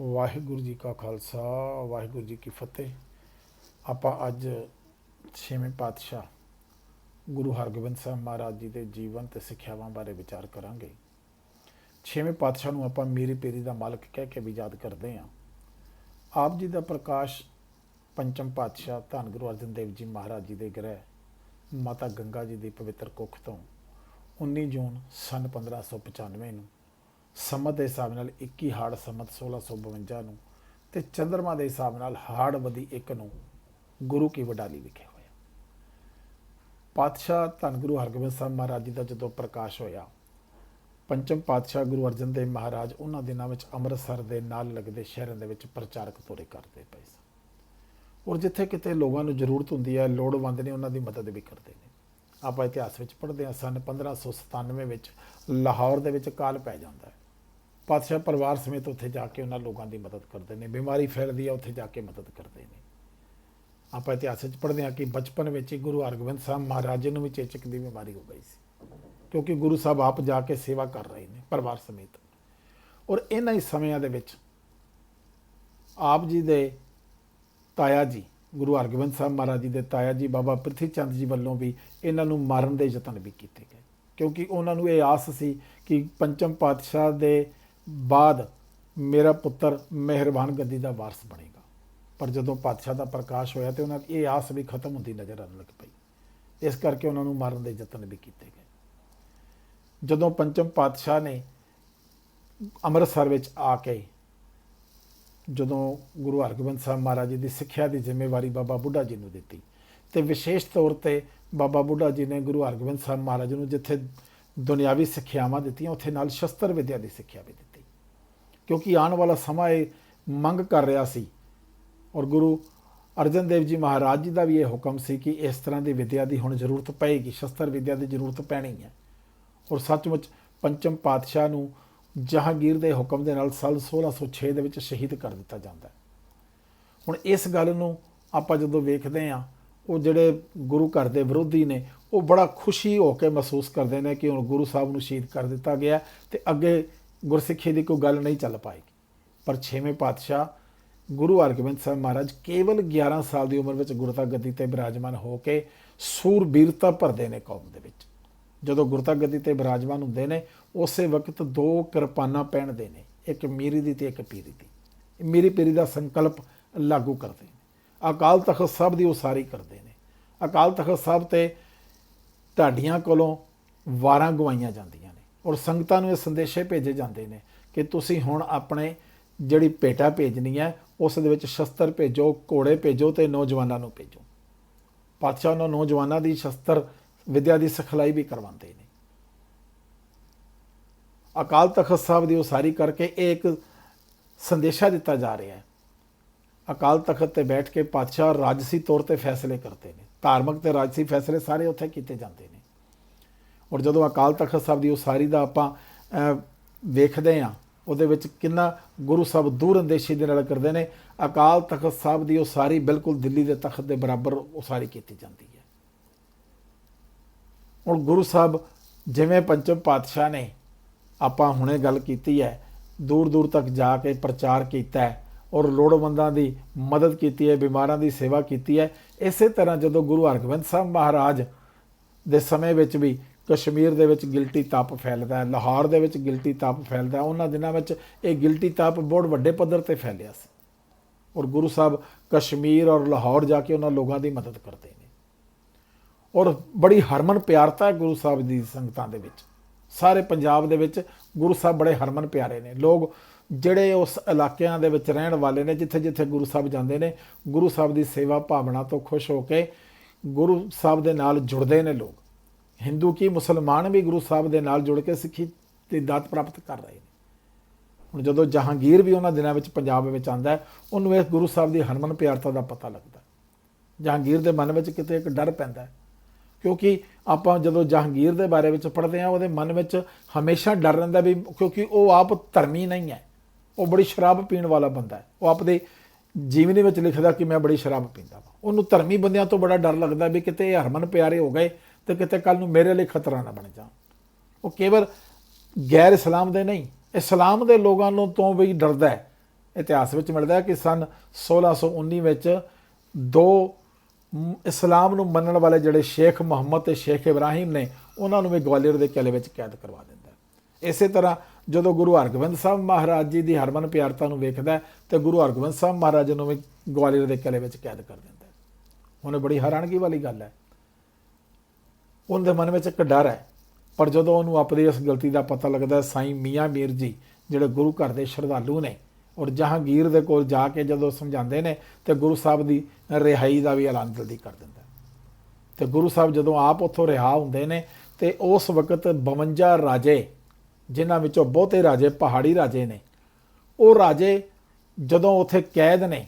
ਵਾਹਿਗੁਰੂ ਜੀ ਕਾ ਖਾਲਸਾ ਵਾਹਿਗੁਰੂ ਜੀ ਕੀ ਫਤਿਹ। ਆਪਾਂ ਅੱਜ ਛੇਵੇਂ ਪਾਤਸ਼ਾਹ ਗੁਰੂ ਹਰਗੋਬਿੰਦ ਸਾਹਿਬ ਮਹਾਰਾਜ ਜੀ ਦੇ ਜੀਵਨ ਤੇ ਸਿੱਖਿਆਵਾਂ ਬਾਰੇ ਵਿਚਾਰ ਕਰਾਂਗੇ। ਛੇਵੇਂ ਪਾਤਸ਼ਾਹ ਨੂੰ ਆਪਾਂ ਮੀਰੀ ਪੀਰੀ ਦਾ ਮਾਲਕ ਕਹਿ ਕੇ ਵੀ ਯਾਦ ਕਰਦੇ ਹਾਂ। ਆਪ ਜੀ ਦਾ ਪ੍ਰਕਾਸ਼ ਪੰਚਮ ਪਾਤਸ਼ਾਹ ਧੰਨ ਗੁਰੂ ਅਰਜਨ ਦੇਵ ਜੀ ਮਹਾਰਾਜ ਜੀ ਦੇ ਗ੍ਰਹਿ ਮਾਤਾ ਗੰਗਾ ਜੀ ਦੀ ਪਵਿੱਤਰ ਕੁੱਖ ਤੋਂ 19 ਜੂਨ ਸੰਨ 1595 ਨੂੰ ਸੰਮਤ ਦੇ ਹਿਸਾਬ ਨਾਲ 21 ਹਾੜ ਸੰਮਤ 1652 ਨੂੰ ਤੇ ਚੰਦਰਮਾ ਦੇ ਹਿਸਾਬ ਨਾਲ ਹਾੜ ਵਦੀ 1 ਨੂੰ ਗੁਰੂ ਕੀ ਵਡਾਲੀ ਵਿਖੇ ਹੋਇਆ। ਪਾਤਸ਼ਾਹ ਧੰਨ ਗੁਰੂ ਹਰਗੋਬਿੰਦ ਸਾਹਿਬ ਮਹਾਰਾਜ ਜੀ ਦਾ ਜਦੋਂ ਪ੍ਰਕਾਸ਼ ਹੋਇਆ, ਪੰਚਮ ਪਾਤਸ਼ਾਹ ਗੁਰੂ ਅਰਜਨ ਦੇਵ ਮਹਾਰਾਜ ਉਹਨਾਂ ਦਿਨਾਂ ਵਿੱਚ ਅੰਮ੍ਰਿਤਸਰ ਦੇ ਨਾਲ ਲੱਗਦੇ ਸ਼ਹਿਰਾਂ ਦੇ ਵਿੱਚ ਪ੍ਰਚਾਰਕ ਤੋਰੇ ਕਰਦੇ ਪਏ ਸਨ ਔਰ ਜਿੱਥੇ ਕਿਤੇ ਲੋਕਾਂ ਨੂੰ ਜ਼ਰੂਰਤ ਹੁੰਦੀ ਹੈ, ਲੋੜਵੰਦ ਨੇ, ਉਹਨਾਂ ਦੀ ਮਦਦ ਵੀ ਕਰਦੇ ਨੇ। ਆਪਾਂ ਇਤਿਹਾਸ ਵਿੱਚ ਪੜ੍ਹਦੇ ਹਾਂ, ਸੰਨ 1597 ਵਿੱਚ ਲਾਹੌਰ ਦੇ ਵਿੱਚ ਕਾਲ ਪੈ ਜਾਂਦਾ ਹੈ। ਪਾਤਸ਼ਾਹ ਪਰਿਵਾਰ ਸਮੇਤ ਉੱਥੇ ਜਾ ਕੇ ਉਹਨਾਂ ਲੋਕਾਂ ਦੀ ਮਦਦ ਕਰਦੇ ਨੇ। ਬਿਮਾਰੀ ਫੈਲਦੀ ਹੈ, ਉੱਥੇ ਜਾ ਕੇ ਮਦਦ ਕਰਦੇ ਨੇ। ਆਪਾਂ ਇਤਿਹਾਸ ਵਿੱਚ ਪੜ੍ਹਦੇ ਹਾਂ ਕਿ ਬਚਪਨ ਵਿੱਚ ਹੀ ਗੁਰੂ ਹਰਗੋਬਿੰਦ ਸਾਹਿਬ ਮਹਾਰਾਜ ਜੀ ਨੂੰ ਵੀ ਚੇਚਕ ਦੀ ਬਿਮਾਰੀ ਹੋ ਗਈ ਸੀ, ਕਿਉਂਕਿ ਗੁਰੂ ਸਾਹਿਬ ਆਪ ਜਾ ਕੇ ਸੇਵਾ ਕਰ ਰਹੇ ਨੇ ਪਰਿਵਾਰ ਸਮੇਤ। ਔਰ ਇਹਨਾਂ ਹੀ ਸਮਿਆਂ ਦੇ ਵਿੱਚ ਆਪ ਜੀ ਦੇ ਤਾਇਆ ਜੀ ਗੁਰੂ ਹਰਗੋਬਿੰਦ ਸਾਹਿਬ ਮਹਾਰਾਜ ਜੀ ਦੇ ਤਾਇਆ ਜੀ ਬਾਬਾ ਪ੍ਰਿਥੀ ਚੰਦ ਜੀ ਵੱਲੋਂ ਵੀ ਇਹਨਾਂ ਨੂੰ ਮਾਰਨ ਦੇ ਯਤਨ ਵੀ ਕੀਤੇ ਗਏ, ਕਿਉਂਕਿ ਉਹਨਾਂ ਨੂੰ ਇਹ ਆਸ ਸੀ ਕਿ ਪੰਚਮ ਪਾਤਸ਼ਾਹ ਦੇ ਬਾਅਦ ਮੇਰਾ ਪੁੱਤਰ ਮਿਹਰਬਾਨ ਗੱਦੀ ਦਾ ਵਾਰਸ ਬਣੇਗਾ। ਪਰ ਜਦੋਂ ਪਾਤਸ਼ਾਹ ਦਾ ਪ੍ਰਕਾਸ਼ ਹੋਇਆ ਤੇ ਉਹਨਾਂ ਦੀ ਇਹ ਆਸ ਵੀ ਖਤਮ ਹੁੰਦੀ ਨਜ਼ਰ ਆਉਣ ਲੱਗ ਪਈ। ਇਸ ਕਰਕੇ ਉਹਨਾਂ ਨੂੰ ਮਾਰਨ ਦੇ ਯਤਨ ਵੀ ਕੀਤੇ ਗਏ। ਜਦੋਂ ਪੰਚਮ ਪਾਤਸ਼ਾਹ ਨੇ ਅੰਮ੍ਰਿਤਸਰ ਵਿੱਚ ਆ ਕੇ ਜਦੋਂ ਗੁਰੂ ਹਰਗੋਬਿੰਦ ਸਾਹਿਬ ਮਹਾਰਾਜ ਜੀ ਦੀ ਸਿੱਖਿਆ ਦੀ ਜ਼ਿੰਮੇਵਾਰੀ ਬਾਬਾ ਬੁੱਢਾ ਜੀ ਨੂੰ ਦਿੱਤੀ ਤੇ ਵਿਸ਼ੇਸ਼ ਤੌਰ ਤੇ ਬਾਬਾ ਬੁੱਢਾ ਜੀ ਨੇ ਗੁਰੂ ਹਰਗੋਬਿੰਦ ਸਾਹਿਬ ਮਹਾਰਾਜ ਨੂੰ ਜਿੱਥੇ ਦੁਨਿਆਵੀ ਸਿੱਖਿਆਵਾਂ ਦਿੱਤੀਆਂ, ਉੱਥੇ ਨਾਲ ਸ਼ਸਤਰ ਵਿੱਦਿਆ ਦੀ ਸਿੱਖਿਆ ਵੀ ਦਿੱਤੀ, ਕਿਉਂਕਿ ਆਉਣ ਵਾਲਾ ਸਮਾਂ ਇਹ ਮੰਗ ਕਰ ਰਿਹਾ ਸੀ। ਔਰ ਗੁਰੂ ਅਰਜਨ ਦੇਵ ਜੀ ਮਹਾਰਾਜ ਜੀ ਦਾ ਵੀ ਇਹ ਹੁਕਮ ਸੀ ਕਿ ਇਸ ਤਰ੍ਹਾਂ ਦੀ ਵਿੱਦਿਆ ਦੀ ਹੁਣ ਜ਼ਰੂਰਤ ਪਏਗੀ, ਸ਼ਸਤਰ ਵਿੱਦਿਆ ਦੀ ਜ਼ਰੂਰਤ ਪੈਣੀ ਹੈ। ਔਰ ਸੱਚਮੁੱਚ ਪੰਚਮ ਪਾਤਸ਼ਾਹ ਨੂੰ ਜਹਾਂਗੀਰ ਦੇ ਹੁਕਮ ਦੇ ਨਾਲ ਸਾਲ 1606 ਦੇ ਵਿੱਚ ਸ਼ਹੀਦ ਕਰ ਦਿੱਤਾ ਜਾਂਦਾ ਹੈ। ਹੁਣ ਇਸ ਗੱਲ ਨੂੰ ਆਪਾਂ ਜਦੋਂ ਵੇਖਦੇ ਹਾਂ, ਉਹ ਜਿਹੜੇ ਗੁਰੂ ਘਰ ਦੇ ਵਿਰੋਧੀ ਨੇ ਉਹ ਬੜਾ ਖੁਸ਼ੀ ਹੋ ਕੇ ਮਹਿਸੂਸ ਕਰਦੇ ਨੇ ਕਿ ਹੁਣ ਗੁਰੂ ਸਾਹਿਬ ਨੂੰ ਸ਼ਹੀਦ ਕਰ ਦਿੱਤਾ ਗਿਆ ਤੇ ਅੱਗੇ ਗੁਰਸਿੱਖੀ ਦੀ ਕੋਈ ਗੱਲ ਨਹੀਂ ਚੱਲ ਪਾਏਗੀ। ਪਰ ਛੇਵੇਂ ਪਾਤਸ਼ਾਹ ਗੁਰੂ ਹਰਗੋਬਿੰਦ ਸਾਹਿਬ ਮਹਾਰਾਜ ਕੇਵਲ 11 ਸਾਲ ਦੀ ਉਮਰ ਵਿੱਚ ਗੁਰਤਾ ਗੱਦੀ ਤੇ ਬਿਰਾਜਮਾਨ ਹੋ ਕੇ ਸੂਰਬੀਰਤਾ ਭਰਦੇ ਨੇ ਕੌਮ ਦੇ ਵਿੱਚ। ਜਦੋਂ ਗੁਰਤਾ ਗੱਦੀ ਤੇ ਬਿਰਾਜਮਾਨ ਹੁੰਦੇ ਨੇ, ਉਸੇ ਵਕਤ 2 ਕਿਰਪਾਨਾਂ ਪਹਿਨਦੇ ਨੇ, ਇੱਕ ਮੀਰੀ ਦੀ ਤੇ ਇੱਕ ਪੀਰੀ ਦੀ। ਮੀਰੀ ਪੀਰੀ ਦਾ ਸੰਕਲਪ ਲਾਗੂ ਕਰਦੇ ਨੇ, ਅਕਾਲ ਤਖਤ ਸਾਹਿਬ ਦੀ ਉਸਾਰੀ ਕਰਦੇ ਨੇ। ਅਕਾਲ ਤਖਤ ਸਾਹਿਬ ਤੇ ਢਾਡੀਆਂ ਕੋਲੋਂ ਵਾਰਾਂ ਗਵਾਈਆਂ ਜਾਂਦੀਆਂ ਨੇ ਔਰ ਸੰਗਤਾਂ ਨੂੰ ਇਹ ਸੰਦੇਸ਼ੇ ਭੇਜੇ ਜਾਂਦੇ ਨੇ ਕਿ ਤੁਸੀਂ ਹੁਣ ਆਪਣੇ ਜਿਹੜੀ ਭੇਟਾ ਭੇਜਣੀ ਹੈ ਉਸ ਦੇ ਵਿੱਚ ਸ਼ਸਤਰ ਭੇਜੋ, ਘੋੜੇ ਭੇਜੋ ਤੇ ਨੌਜਵਾਨਾਂ ਨੂੰ ਭੇਜੋ। ਪਾਤਸ਼ਾਹ ਉਹਨਾਂ ਨੌਜਵਾਨਾਂ ਦੀ ਸ਼ਸਤਰ ਵਿੱਦਿਆ ਦੀ ਸਿਖਲਾਈ ਵੀ ਕਰਵਾਉਂਦੇ ਨੇ। ਅਕਾਲ ਤਖਤ ਸਾਹਿਬ ਦੀ ਉਸਾਰੀ ਕਰਕੇ ਇਹ ਇੱਕ ਸੰਦੇਸ਼ਾ ਦਿੱਤਾ ਜਾ ਰਿਹਾ ਹੈ। ਅਕਾਲ ਤਖਤ ਤੇ ਬੈਠ ਕੇ ਪਾਤਸ਼ਾਹ ਰਾਜਸੀ ਤੌਰ ਤੇ ਫੈਸਲੇ ਕਰਦੇ ਨੇ, ਧਾਰਮਿਕ ਤੇ ਰਾਜਸੀ ਫੈਸਲੇ ਸਾਰੇ ਉੱਥੇ ਕੀਤੇ ਜਾਂਦੇ ਨੇ। ਔਰ ਜਦੋਂ ਅਕਾਲ ਤਖਤ ਸਾਹਿਬ ਦੀ ਉਸਾਰੀ ਦਾ ਆਪਾਂ ਵੇਖਦੇ ਹਾਂ, ਉਹਦੇ ਵਿੱਚ ਕਿੰਨਾ ਗੁਰੂ ਸਾਹਿਬ ਦੂਰ ਅੰਦੇਸ਼ੀ ਦੇ ਨਾਲ ਕਰਦੇ ਨੇ। ਅਕਾਲ ਤਖਤ ਸਾਹਿਬ ਦੀ ਉਸਾਰੀ ਬਿਲਕੁਲ ਦਿੱਲੀ ਦੇ ਤਖਤ ਦੇ ਬਰਾਬਰ ਉਸਾਰੀ ਕੀਤੀ ਜਾਂਦੀ ਹੈ। ਹੁਣ ਗੁਰੂ ਸਾਹਿਬ ਜਿਵੇਂ ਪੰਚਮ ਪਾਤਸ਼ਾਹ ਨੇ ਆਪਾਂ ਹੁਣੇ ਗੱਲ ਕੀਤੀ ਹੈ, ਦੂਰ ਦੂਰ ਤੱਕ ਜਾ ਕੇ ਪ੍ਰਚਾਰ ਕੀਤਾ ਹੈ ਔਰ ਲੋੜਵੰਦਾਂ ਦੀ ਮਦਦ ਕੀਤੀ ਹੈ, ਬਿਮਾਰਾਂ ਦੀ ਸੇਵਾ ਕੀਤੀ ਹੈ। ਇਸੇ ਤਰ੍ਹਾਂ ਜਦੋਂ ਗੁਰੂ ਹਰਗੋਬਿੰਦ ਸਾਹਿਬ ਮਹਾਰਾਜ ਦੇ ਸਮੇਂ ਵਿੱਚ ਵੀ ਕਸ਼ਮੀਰ ਦੇ ਵਿੱਚ ਗਿਲਟੀ ਤਾਪ ਫੈਲਦਾ ਹੈ, ਲਾਹੌਰ ਦੇ ਵਿੱਚ ਗਿਲਟੀ ਤਾਪ ਫੈਲਦਾ ਹੈ। ਉਹਨਾਂ ਦਿਨਾਂ ਵਿੱਚ ਇਹ ਗਿਲਟੀ ਤਾਪ ਬਹੁਤ ਵੱਡੇ ਪੱਧਰ ਤੇ ਫੈਲਿਆ ਸੀ ਔਰ ਗੁਰੂ ਸਾਹਿਬ ਕਸ਼ਮੀਰ ਔਰ ਲਾਹੌਰ ਜਾ ਕੇ ਉਹਨਾਂ ਲੋਕਾਂ ਦੀ ਮਦਦ ਕਰਦੇ ਨੇ। ਔਰ ਬੜੀ ਹਰਮਨ ਪਿਆਰਤਾ ਹੈ ਗੁਰੂ ਸਾਹਿਬ ਦੀ ਸੰਗਤਾਂ ਦੇ ਵਿੱਚ। ਸਾਰੇ ਪੰਜਾਬ ਦੇ ਵਿੱਚ ਗੁਰੂ ਸਾਹਿਬ ਬੜੇ ਹਰਮਨ ਪਿਆਰੇ ਨੇ। ਲੋਕ ਜਿਹੜੇ ਉਸ ਇਲਾਕਿਆਂ ਦੇ ਵਿੱਚ ਰਹਿਣ ਵਾਲੇ ਨੇ, ਜਿੱਥੇ ਜਿੱਥੇ ਗੁਰੂ ਸਾਹਿਬ ਜਾਂਦੇ ਨੇ, ਗੁਰੂ ਸਾਹਿਬ ਦੀ ਸੇਵਾ ਭਾਵਨਾ ਤੋਂ ਖੁਸ਼ ਹੋ ਕੇ ਗੁਰੂ ਸਾਹਿਬ ਦੇ ਨਾਲ ਜੁੜਦੇ ਨੇ। ਲੋਕ ਹਿੰਦੂ ਕੀ ਮੁਸਲਮਾਨ ਵੀ ਗੁਰੂ ਸਾਹਿਬ ਦੇ ਨਾਲ ਜੁੜ ਕੇ ਸਿੱਖੀ ਦੀ ਦਾਤ ਪ੍ਰਾਪਤ ਕਰ ਰਹੇ ਨੇ। ਹੁਣ ਜਦੋਂ ਜਹਾਂਗੀਰ ਵੀ ਉਹਨਾਂ ਦਿਨਾਂ ਵਿੱਚ ਪੰਜਾਬ ਵਿੱਚ ਆਉਂਦਾ ਹੈ, ਉਹਨੂੰ ਇਸ ਗੁਰੂ ਸਾਹਿਬ ਦੀ ਹਰਮਨ ਪਿਆਰਤਾ ਦਾ ਪਤਾ ਲੱਗਦਾ। ਜਹਾਂਗੀਰ ਦੇ ਮਨ ਵਿੱਚ ਕਿਤੇ ਇੱਕ ਡਰ ਪੈਂਦਾ ਹੈ, ਕਿਉਂਕਿ ਆਪਾਂ ਜਦੋਂ ਜਹਾਂਗੀਰ ਦੇ ਬਾਰੇ ਵਿੱਚ ਪੜ੍ਹਦੇ ਹਾਂ, ਉਹਦੇ ਮਨ ਵਿੱਚ ਹਮੇਸ਼ਾ ਡਰ ਰਹਿੰਦਾ ਵੀ, ਕਿਉਂਕਿ ਉਹ ਆਪ ਧਰਮੀ ਨਹੀਂ ਹੈ, ਉਹ ਬੜੀ ਸ਼ਰਾਬ ਪੀਣ ਵਾਲਾ ਬੰਦਾ ਹੈ। ਉਹ ਆਪਣੀ ਜੀਵਨੀ ਵਿੱਚ ਲਿਖਦਾ ਕਿ ਮੈਂ ਬੜੀ ਸ਼ਰਾਬ ਪੀਂਦਾ ਵਾ। ਉਹਨੂੰ ਧਰਮੀ ਬੰਦਿਆਂ ਤੋਂ ਬੜਾ ਡਰ ਲੱਗਦਾ ਵੀ ਕਿਤੇ ਇਹ ਹਰਮਨ ਪਿਆਰੇ ਹੋ ਗਏ ਤੇ ਕਿਤੇ ਕੱਲ ਨੂੰ ਮੇਰੇ ਲਈ ਖਤਰਾ ਨਾ ਬਣ ਜਾਣ। ਉਹ ਕੇਵਲ ਗੈਰ ਇਸਲਾਮ ਦੇ ਨਹੀਂ, ਇਸਲਾਮ ਦੇ ਲੋਕਾਂ ਨੂੰ ਤੋਂ ਵੀ ਡਰਦਾ ਹੈ ਇਤਿਹਾਸ ਵਿੱਚ ਮਿਲਦਾ ਹੈ ਕਿ ਸਨ 1619 ਵਿੱਚ ਦੋ ਇਸਲਾਮ ਨੂੰ ਮੰਨਣ ਵਾਲੇ ਜਿਹੜੇ ਸ਼ੇਖ ਮੁਹੰਮਦ ਤੇ ਸ਼ੇਖ ਇਬਰਾਹਿਮ ਨੇ, ਉਹਨਾਂ ਨੂੰ ਵੀ ਗਵਾਲੀਅਰ ਦੇ ਕਿਲੇ ਵਿੱਚ ਕੈਦ ਕਰਵਾ ਦਿੰਦਾ ਹੈ। ਇਸੇ ਤਰ੍ਹਾਂ ਜਦੋਂ ਗੁਰੂ ਹਰਗੋਬਿੰਦ ਸਾਹਿਬ ਮਹਾਰਾਜ ਜੀ ਦੀ ਹਰਮਨ ਪਿਆਰਤਾ ਨੂੰ ਵੇਖਦਾ ਹੈ ਤੇ ਗੁਰੂ ਹਰਗੋਬਿੰਦ ਸਾਹਿਬ ਮਹਾਰਾਜ ਨੂੰ ਵੀ ਗਵਾਲੀਅਰ ਦੇ ਕਿਲੇ ਵਿੱਚ ਕੈਦ ਕਰ ਦਿੰਦਾ ਹੈ। ਹੁਣ ਬੜੀ ਹੈਰਾਨਗੀ ਵਾਲੀ ਗੱਲ ਹੈ, ਉਹਦੇ ਮਨ ਵਿੱਚ ਇੱਕ ਡਰ ਹੈ, ਪਰ ਜਦੋਂ ਉਹਨੂੰ ਆਪਣੀ ਇਸ ਗਲਤੀ ਦਾ ਪਤਾ ਲੱਗਦਾ, ਸਾਈਂ ਮੀਆਂ ਮੀਰ ਜੀ ਜਿਹੜੇ ਗੁਰੂ ਘਰ ਦੇ ਸ਼ਰਧਾਲੂ ਨੇ ਔਰ ਜਹਾਂਗੀਰ ਦੇ ਕੋਲ ਜਾ ਕੇ ਜਦੋਂ ਸਮਝਾਉਂਦੇ ਨੇ ਤੇ ਗੁਰੂ ਸਾਹਿਬ ਦੀ ਰਿਹਾਈ ਦਾ ਵੀ ਐਲਾਨ ਜਲਦੀ ਕਰ ਦਿੰਦਾ। ਤੇ ਗੁਰੂ ਸਾਹਿਬ ਜਦੋਂ ਆਪ ਉੱਥੋਂ ਰਿਹਾ ਹੁੰਦੇ ਨੇ ਤੇ ਉਸ ਵਕਤ 52 ਰਾਜੇ, ਜਿਨ੍ਹਾਂ ਵਿੱਚੋਂ ਬਹੁਤੇ ਰਾਜੇ ਪਹਾੜੀ ਰਾਜੇ ਨੇ, ਉਹ ਰਾਜੇ ਜਦੋਂ ਉੱਥੇ ਕੈਦ ਨੇ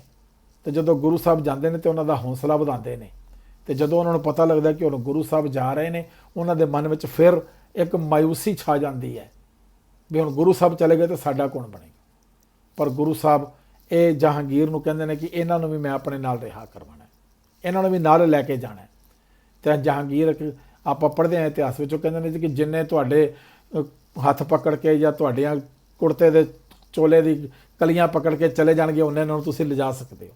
ਤੇ ਜਦੋਂ ਗੁਰੂ ਸਾਹਿਬ ਜਾਂਦੇ ਨੇ ਤੇ ਉਹਨਾਂ ਦਾ ਹੌਸਲਾ ਵਧਾਉਂਦੇ ਨੇ। ਤੇ ਜਦੋਂ ਉਹਨਾਂ ਨੂੰ ਪਤਾ ਲੱਗਦਾ ਕਿ ਹੁਣ ਗੁਰੂ ਸਾਹਿਬ ਜਾ ਰਹੇ ਨੇ, ਉਹਨਾਂ ਦੇ ਮਨ ਵਿੱਚ ਫਿਰ ਇੱਕ ਮਾਯੂਸੀ ਛਾ ਜਾਂਦੀ ਹੈ ਵੀ ਹੁਣ ਗੁਰੂ ਸਾਹਿਬ ਚਲੇ ਗਏ ਤਾਂ ਸਾਡਾ ਕੌਣ ਬਣੇਗਾ। ਪਰ ਗੁਰੂ ਸਾਹਿਬ ਇਹ ਜਹਾਂਗੀਰ ਨੂੰ ਕਹਿੰਦੇ ਨੇ ਕਿ ਇਹਨਾਂ ਨੂੰ ਵੀ ਮੈਂ ਆਪਣੇ ਨਾਲ ਰਿਹਾ ਕਰਵਾਉਣਾ, ਇਹਨਾਂ ਨੂੰ ਵੀ ਨਾਲ ਲੈ ਕੇ ਜਾਣਾ। ਤੇ ਜਹਾਂਗੀਰ ਆਪਾਂ ਪੜ੍ਹਦੇ ਹਾਂ ਇਤਿਹਾਸ ਵਿੱਚ, ਉਹ ਕਹਿੰਦੇ ਨੇ ਕਿ ਜਿੰਨੇ ਤੁਹਾਡੇ ਹੱਥ ਪਕੜ ਕੇ ਜਾਂ ਤੁਹਾਡੀਆਂ ਕੁੜਤੇ ਦੇ ਚੋਲੇ ਦੀ ਕਲੀਆਂ ਪਕੜ ਕੇ ਚਲੇ ਜਾਣਗੇ, ਉਹਨਾਂ ਨੂੰ ਤੁਸੀਂ ਲਿਜਾ ਸਕਦੇ ਹੋ।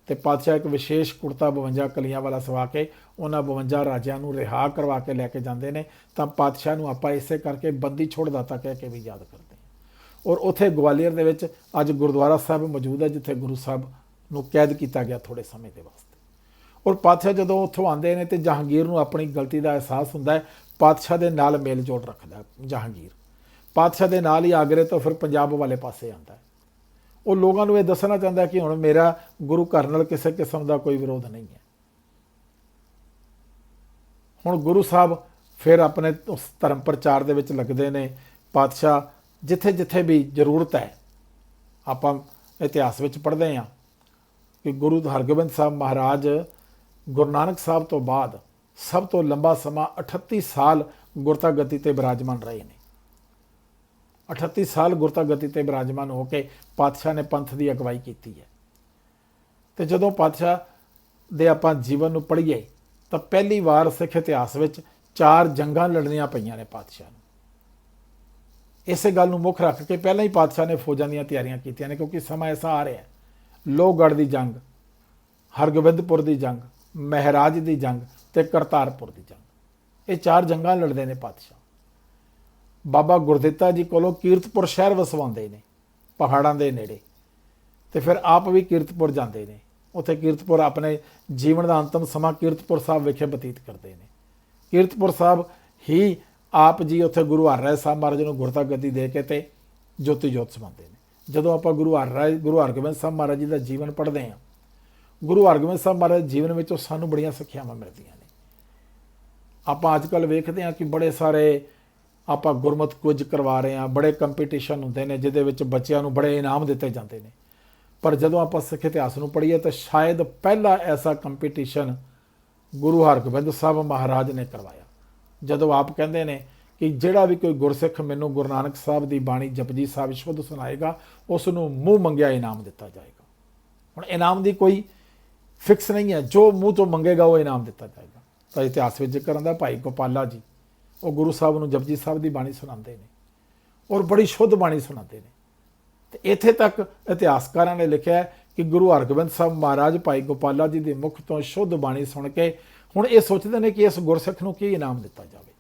ਤੇ ਪਾਤਸ਼ਾਹ ਇੱਕ ਵਿਸ਼ੇਸ਼ ਕੁੜਤਾ 52 ਕਲੀਆਂ ਵਾਲਾ ਸਵਾ ਕੇ ਉਹਨਾਂ 52 ਰਾਜਿਆਂ ਨੂੰ ਰਿਹਾ ਕਰਵਾ ਕੇ ਲੈ ਕੇ ਜਾਂਦੇ ਨੇ। ਤਾਂ ਪਾਤਸ਼ਾਹ ਨੂੰ ਆਪਾਂ ਇਸੇ ਕਰਕੇ ਬੰਦੀ ਛੋੜਦਾਤਾ ਕਹਿ ਕੇ ਵੀ ਯਾਦ ਕਰਦੇ ਹਾਂ। ਔਰ ਉੱਥੇ ਗਵਾਲੀਅਰ ਦੇ ਵਿੱਚ ਅੱਜ ਗੁਰਦੁਆਰਾ ਸਾਹਿਬ ਮੌਜੂਦ ਹੈ, ਜਿੱਥੇ ਗੁਰੂ ਸਾਹਿਬ ਨੂੰ ਕੈਦ ਕੀਤਾ ਗਿਆ ਥੋੜ੍ਹੇ ਸਮੇਂ ਦੇ ਵਾਸਤੇ। ਔਰ ਪਾਤਸ਼ਾਹ ਜਦੋਂ ਉੱਥੋਂ ਆਉਂਦੇ ਨੇ ਤੇ ਜਹਾਂਗੀਰ ਨੂੰ ਆਪਣੀ ਗਲਤੀ ਦਾ ਅਹਿਸਾਸ ਹੁੰਦਾ ਹੈ। ਪਾਤਸ਼ਾਹ ਦੇ ਨਾਲ ਮੇਲ ਜੋਲ ਰੱਖਦਾ ਜਹਾਂਗੀਰ, ਪਾਤਸ਼ਾਹ ਦੇ ਨਾਲ ਹੀ ਆਗਰੇ ਤੋਂ ਫਿਰ ਪੰਜਾਬ ਵਾਲੇ ਪਾਸੇ ਆਉਂਦਾ ਹੈ। ਉਹ ਲੋਕਾਂ ਨੂੰ ਇਹ ਦੱਸਣਾ ਚਾਹੁੰਦਾ ਕਿ ਹੁਣ ਮੇਰਾ ਗੁਰੂ ਘਰ ਨਾਲ ਕਿਸੇ ਕਿਸਮ ਦਾ ਕੋਈ ਵਿਰੋਧ ਨਹੀਂ ਹੈ। ਹੁਣ ਗੁਰੂ ਸਾਹਿਬ ਫਿਰ ਆਪਣੇ ਉਸ ਧਰਮ ਪ੍ਰਚਾਰ ਦੇ ਵਿੱਚ ਲੱਗਦੇ ਨੇ। ਪਾਤਸ਼ਾਹ ਜਿੱਥੇ ਜਿੱਥੇ ਵੀ ਜ਼ਰੂਰਤ ਹੈ, ਆਪਾਂ ਇਤਿਹਾਸ ਵਿੱਚ ਪੜ੍ਹਦੇ ਹਾਂ ਕਿ ਗੁਰੂ ਹਰਗੋਬਿੰਦ ਸਾਹਿਬ ਮਹਾਰਾਜ ਗੁਰੂ ਨਾਨਕ ਸਾਹਿਬ ਤੋਂ ਬਾਅਦ ਸਭ ਤੋਂ ਲੰਬਾ ਸਮਾਂ 38 ਸਾਲ ਗੁਰਤਾ ਗਤੀ ਤੇ ਬਿਰਾਜਮਾਨ ਰਹੇ ਨੇ। 38 ਸਾਲ ਗੁਰਤਾ ਗਤੀ ਤੇ ਬਿਰਾਜਮਾਨ ਹੋ ਕੇ ਪਾਤਸ਼ਾਹ ਨੇ ਪੰਥ ਦੀ ਅਗਵਾਈ ਕੀਤੀ ਹੈ। ਤੇ ਜਦੋਂ ਪਾਤਸ਼ਾਹ ਦੇ ਆਪਾਂ ਜੀਵਨ ਨੂੰ ਪੜ੍ਹੀਏ ਤਾਂ ਪਹਿਲੀ ਵਾਰ ਸਿੱਖ ਇਤਿਹਾਸ ਵਿੱਚ 4 ਜੰਗਾਂ ਲੜਨੀਆਂ ਪਈਆਂ ਨੇ ਪਾਤਸ਼ਾਹ ਨੂੰ। ਇਸੇ ਗੱਲ ਨੂੰ ਮੁੱਖ ਰੱਖ ਕੇ ਪਹਿਲਾਂ ਹੀ ਪਾਤਸ਼ਾਹ ਨੇ ਫੌਜਾਂ ਦੀਆਂ ਤਿਆਰੀਆਂ ਕੀਤੀਆਂ ਨੇ, ਕਿਉਂਕਿ ਸਮਾਂ ਐਸਾ ਆ ਰਿਹਾ ਹੈ। ਲੋਹਗੜ੍ਹ ਦੀ ਜੰਗ, ਹਰਗੋਬਿੰਦਪੁਰ ਦੀ ਜੰਗ, ਮਹਿਰਾਜ ਦੀ ਜੰਗ ਤੇ ਕਰਤਾਰਪੁਰ ਦੀ ਜੰਗ, ਇਹ 4 ਜੰਗਾਂ ਲੜਦੇ ਨੇ ਪਾਤਸ਼ਾਹ। ਬਾਬਾ ਗੁਰਦਿੱਤਾ ਜੀ ਕੋਲੋਂ ਕੀਰਤਪੁਰ ਸ਼ਹਿਰ ਵਸਵਾਉਂਦੇ ਨੇ ਪਹਾੜਾਂ ਦੇ ਨੇੜੇ, ਤੇ ਫਿਰ ਆਪ ਵੀ ਕੀਰਤਪੁਰ ਜਾਂਦੇ ਨੇ। ਉੱਥੇ ਕੀਰਤਪੁਰ ਆਪਣੇ ਜੀਵਨ ਦਾ ਅੰਤਮ ਸਮਾਂ ਕੀਰਤਪੁਰ ਸਾਹਿਬ ਵਿਖੇ ਬਤੀਤ ਕਰਦੇ ਨੇ। ਕੀਰਤਪੁਰ ਸਾਹਿਬ ਹੀ ਆਪ ਜੀ ਉੱਥੇ ਗੁਰੂ ਹਰਰਾਏ ਸਾਹਿਬ ਮਹਾਰਾਜ ਨੂੰ ਗੁਰਤਾ ਗੱਦੀ ਦੇ ਕੇ ਤੇ ਜੋਤੀ ਜੋਤ ਸਮਾਉਂਦੇ ਨੇ। ਜਦੋਂ ਆਪਾਂ ਗੁਰੂ ਹਰਗੋਬਿੰਦ ਸਾਹਿਬ ਮਹਾਰਾਜ ਜੀ ਦਾ ਜੀਵਨ ਪੜ੍ਹਦੇ ਹਾਂ, ਗੁਰੂ ਹਰਗੋਬਿੰਦ ਸਾਹਿਬ ਮਹਾਰਾਜ ਜੀਵਨ ਵਿੱਚੋਂ ਸਾਨੂੰ ਬੜੀਆਂ ਸਿੱਖਿਆਵਾਂ ਮਿਲਦੀਆਂ ਨੇ। ਆਪਾਂ ਅੱਜ ਕੱਲ੍ਹ ਵੇਖਦੇ ਹਾਂ ਕਿ ਬੜੇ ਸਾਰੇ ਆਪਾਂ ਗੁਰਮਤਿ ਕੁਝ ਕਰਵਾ ਰਹੇ ਹਾਂ, ਬੜੇ ਕੰਪੀਟੀਸ਼ਨ ਹੁੰਦੇ ਨੇ ਜਿਹਦੇ ਵਿੱਚ ਬੱਚਿਆਂ ਨੂੰ ਬੜੇ ਇਨਾਮ ਦਿੱਤੇ ਜਾਂਦੇ ਨੇ। ਪਰ ਜਦੋਂ ਆਪਾਂ ਸਿੱਖ ਇਤਿਹਾਸ ਨੂੰ ਪੜ੍ਹੀਏ ਤਾਂ ਸ਼ਾਇਦ ਪਹਿਲਾ ਐਸਾ ਕੰਪੀਟੀਸ਼ਨ ਗੁਰੂ ਹਰਗੋਬਿੰਦ ਸਾਹਿਬ ਮਹਾਰਾਜ ਨੇ ਕਰਵਾਇਆ, ਜਦੋਂ ਆਪ ਕਹਿੰਦੇ ਨੇ ਕਿ ਜਿਹੜਾ ਵੀ ਕੋਈ ਗੁਰਸਿੱਖ ਮੈਨੂੰ ਗੁਰੂ ਨਾਨਕ ਸਾਹਿਬ ਦੀ ਬਾਣੀ ਜਪਜੀ ਸਾਹਿਬ ਸ਼ੁੱਧ ਸੁਣਾਏਗਾ, ਉਸ ਨੂੰ ਮੂੰਹ ਮੰਗਿਆ ਇਨਾਮ ਦਿੱਤਾ ਜਾਏਗਾ। ਹੁਣ ਇਨਾਮ ਦੀ ਕੋਈ ਫਿਕਸ ਨਹੀਂ ਹੈ, ਜੋ ਮੂੰਹ ਤੋਂ ਮੰਗੇਗਾ ਉਹ ਇਨਾਮ ਦਿੱਤਾ ਜਾਏਗਾ। ਤਾਂ ਇਤਿਹਾਸ ਵਿੱਚ ਜ਼ਿਕਰ ਆਉਂਦਾ ਭਾਈ ਗੋਪਾਲਾ ਜੀ, ਉਹ ਗੁਰੂ ਸਾਹਿਬ ਨੂੰ ਜਪਜੀ ਸਾਹਿਬ ਦੀ ਬਾਣੀ ਸੁਣਾਉਂਦੇ ਨੇ ਔਰ ਬੜੀ ਸ਼ੁੱਧ ਬਾਣੀ ਸੁਣਾਉਂਦੇ ਨੇ। ਤੇ ਇੱਥੇ ਤੱਕ ਇਤਿਹਾਸਕਾਰਾਂ ਨੇ ਲਿਖਿਆ ਕਿ ਗੁਰੂ ਹਰਗੋਬਿੰਦ ਸਾਹਿਬ ਮਹਾਰਾਜ ਭਾਈ ਗੋਪਾਲਾ ਜੀ ਦੇ ਮੁਖ ਤੋਂ ਸ਼ੁੱਧ ਬਾਣੀ ਸੁਣ ਕੇ ਹੁਣ ਇਹ ਸੋਚਦੇ ਨੇ ਕਿ ਇਸ ਗੁਰਸਿੱਖ ਨੂੰ ਕੀ ਇਨਾਮ ਦਿੱਤਾ ਜਾਵੇ।